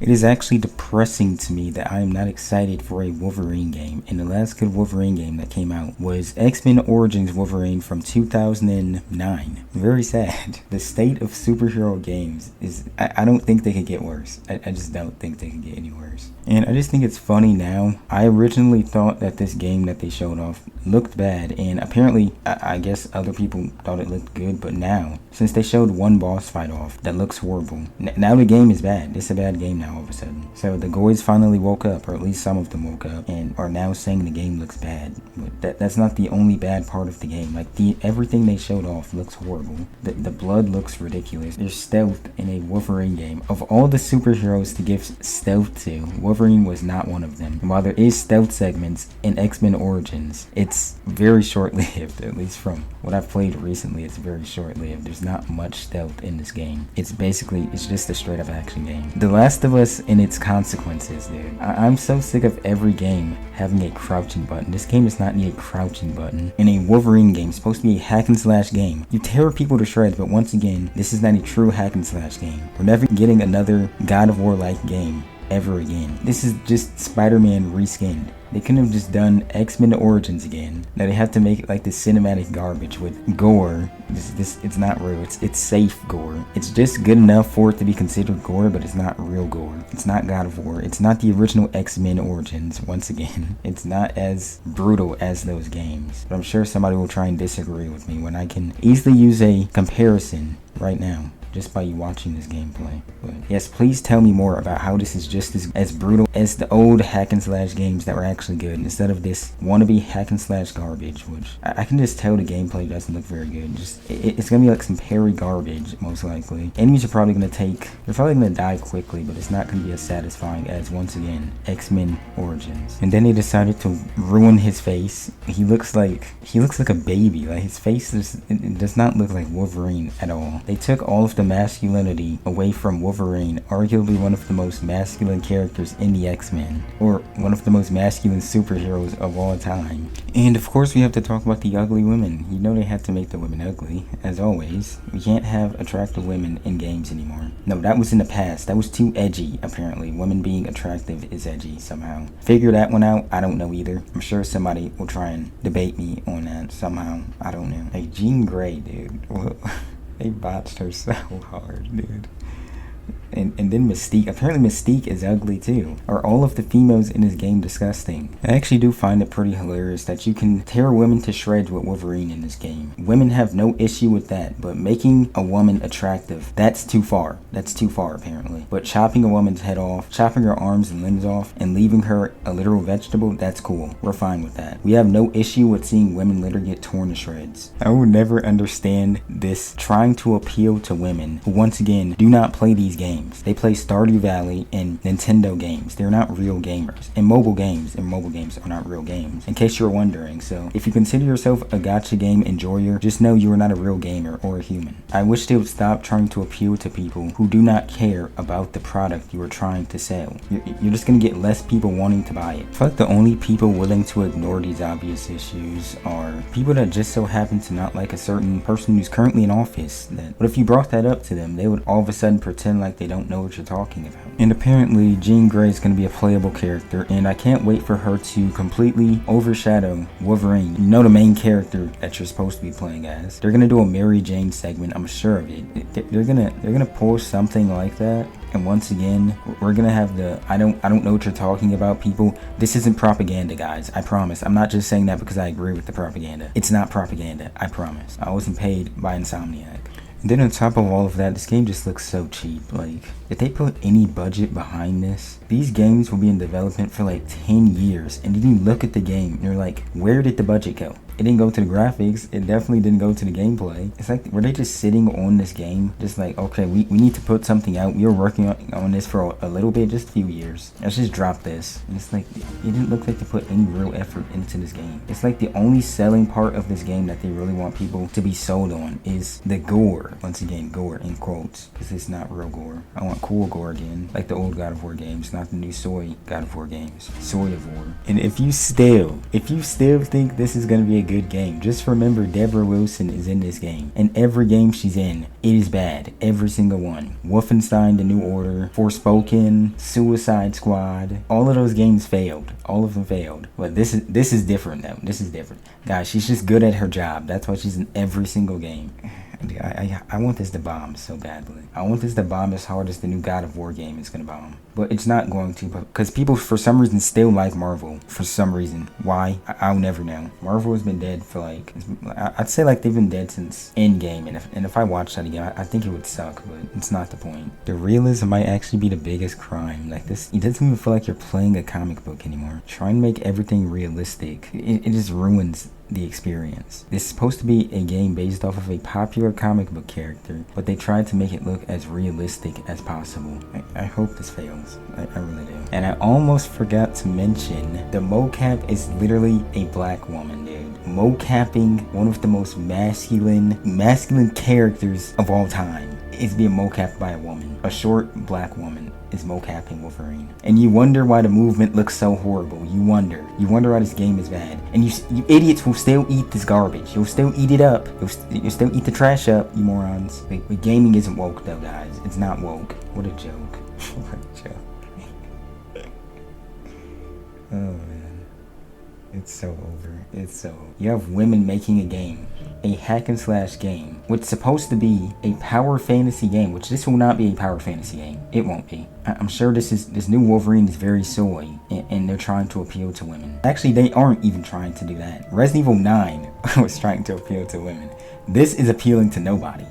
It is actually depressing to me that I am not excited for a Wolverine game. And the last good Wolverine game that came out was X-Men Origins Wolverine from 2009. Very sad. The state of superhero games is, I don't think they could get worse. I just don't think they could get any worse. And I just think it's funny now. I originally thought that this game that they showed off looked bad, and apparently I guess other people thought it looked good, but now, since they showed one boss fight off that looks horrible, now the game is bad. It's a bad game now all of a sudden. So the Goys finally woke up, or at least some of them woke up, and are now saying the game looks bad. But that's not the only bad part of the game. Like, everything they showed off looks horrible. The blood looks ridiculous. There's stealth in a Wolverine game. Of all the superheroes to give stealth to, Wolverine was not one of them. And while there is stealth segments in X-Men Origins, it's very short-lived. At least from what I've played recently, it's very short-lived. There's not much stealth in this game. It's just a straight-up action game. The Last of Us and its consequences, dude. I'm so sick of every game having a crouching button. This game does not need a crouching button. In a Wolverine game, it's supposed to be a hack and slash game. You tear people to shreds, but once again, this is not a true hack and slash game. We're never getting another God of War-like game ever again. This is just Spider-Man reskinned. They couldn't have just done X-Men Origins again. Now they have to make it like this cinematic garbage with gore. It's not real. It's safe gore. It's just good enough for it to be considered gore, but it's not real gore. It's not God of War. It's not the original X-Men Origins. Once again, it's not as brutal as those games. But I'm sure somebody will try and disagree with me when I can easily use a comparison right now, just by you watching this gameplay. But yes, please tell me more about how this is just as brutal as the old hack and slash games that were actually good, instead of this wannabe hack and slash garbage, which I can just tell the gameplay doesn't look very good. It's gonna be like some parry garbage, most likely. Enemies are probably gonna die quickly, but it's not gonna be as satisfying as, once again, X-Men Origins. And then they decided to ruin his face. He looks like a baby. Like, his face does not look like Wolverine at all. They took all of the masculinity away from Wolverine, arguably one of the most masculine characters in the X-Men, or one of the most masculine superheroes of all time. And of course we have to talk about the ugly women. You know they had to make the women ugly, as always. We can't have attractive women in games anymore. No, that was in the past. That was too edgy, apparently. Women being attractive is edgy somehow. Figure that one out. I don't know either. I'm sure somebody will try and debate me on that somehow. I don't know. Like, Jean Grey, dude. They botched her so hard, dude. And then Mystique. Apparently Mystique is ugly too. Are all of the females in this game disgusting? I actually do find it pretty hilarious that you can tear women to shreds with Wolverine in this game. Women have no issue with that, but making a woman attractive, that's too far. That's too far, apparently. But chopping a woman's head off, chopping her arms and limbs off, and leaving her a literal vegetable, that's cool. We're fine with that. We have no issue with seeing women literally get torn to shreds. I will never understand this trying to appeal to women who, once again, do not play these games. They play Stardew Valley and Nintendo games. They're not real gamers. And mobile games are not real games, in case you're wondering. So if you consider yourself a gacha game enjoyer, just know you are not a real gamer or a human. I wish they would stop trying to appeal to people who do not care about the product you are trying to sell. You're just going to get less people wanting to buy it. I feel like the only people willing to ignore these obvious issues are people that just so happen to not like a certain person who's currently in office. But if you brought that up to them, they would all of a sudden pretend like they don't know what you're talking about. And apparently Jean Grey is going to be a playable character, and I can't wait for her to completely overshadow Wolverine. You know, the main character that you're supposed to be playing as. They're going to do a Mary Jane segment, I'm sure of it. They're gonna pull something like that. And once again, we're gonna have the I don't know what you're talking about people. This isn't propaganda, guys. I promise. I'm not just saying that because I agree with the propaganda. It's not propaganda. I promise. I wasn't paid by Insomniac. And then on top of all of that, this game just looks so cheap. Like, if they put any budget behind this, these games will be in development for like 10 years. And then you look at the game and you're like, where did the budget go? It didn't go to the graphics. It definitely didn't go to the gameplay. It's like, were they just sitting on this game? Just like, okay, we need to put something out. We were working on this for a little bit, just a few years. Let's just drop this. And it's like, it didn't look like they put any real effort into this game. It's like the only selling part of this game that they really want people to be sold on is the gore. Once again, gore in quotes, because it's not real gore. I want cool gore again, like the old God of War games, not the new soy God of War games. Soy of War. And if you still think this is gonna be a good game. Just remember Deborah Wilson is in this game. And every game she's in, it is bad. Every single one. Wolfenstein, The New Order, Forspoken, Suicide Squad. All of those games failed. All of them failed. But this is different though. This is different. Guys, she's just good at her job. That's why she's in every single game. I want this to bomb so badly. I want this to bomb as hard as the new God of War game is going to bomb. But it's not going to, because people for some reason still like Marvel. For some reason. Why? I'll never know. Marvel has been dead for like, I'd say like they've been dead since Endgame. And if I watched that again, I think it would suck, but it's not the point. The realism might actually be the biggest crime. Like this, it doesn't even feel like you're playing a comic book anymore. Try and make everything realistic. It just ruins the experience. This is supposed to be a game based off of a popular comic book character, but they tried to make it look as realistic as possible. I hope this fails. I really do. And I almost forgot to mention, the mocap is literally a black woman, dude. Mocapping one of the most masculine characters of all time is being mocapped by a woman. A short black woman is mocapping Wolverine. And you wonder why the movement looks so horrible. You wonder why this game is bad. And you idiots will still eat this garbage. You'll still eat it up. You'll still eat the trash up, you morons. But gaming isn't woke though, guys. It's not woke. What a joke. What a joke. Oh man. It's so over. It's so over. You have women making a game. A hack and slash game, which is supposed to be a power fantasy game, which this will not be a power fantasy game. It won't be. I'm sure this new Wolverine is very soy, and they're trying to appeal to women. Actually, they aren't even trying to do that. Resident Evil 9 was trying to appeal to women. This is appealing to nobody.